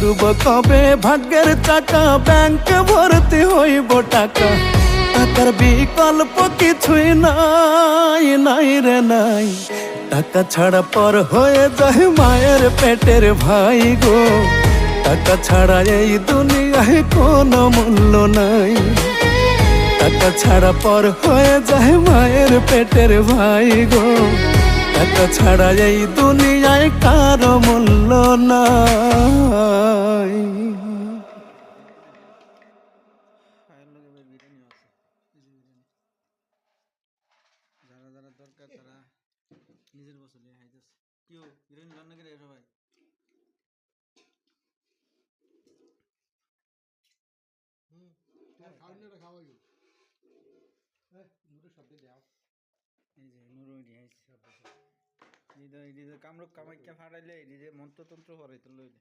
ঘুরব কবে ভাগ্যের চাকা, ব্যাংকে ভর্তি হইব টাকা, টাকার বিকল্প কিছুই নাই, নাই রে নাই। টাকা ছাড়া পর হয়ে যায় মায়ের পেটের ভাই গো, টাকা ছাড়া এই দুনিয়ায় কোনো মূল্য নাই। টাকা ছাড়া পর হয়ে যায় মায়ের পেটের ভাই গো, টাকা ছাড়া এই দুনিয়ায় কারো মূল্য নাই। যারা যারা দরকার তারা নিজের বসলে খাইতেছে। কেউ হিরোইন রান্না করে সবাই এই যে নুরু কামরূপ কামাখ্যা ফাটাইলে এই যে মন্ত্রতন্ত্র হরাইতে লইলে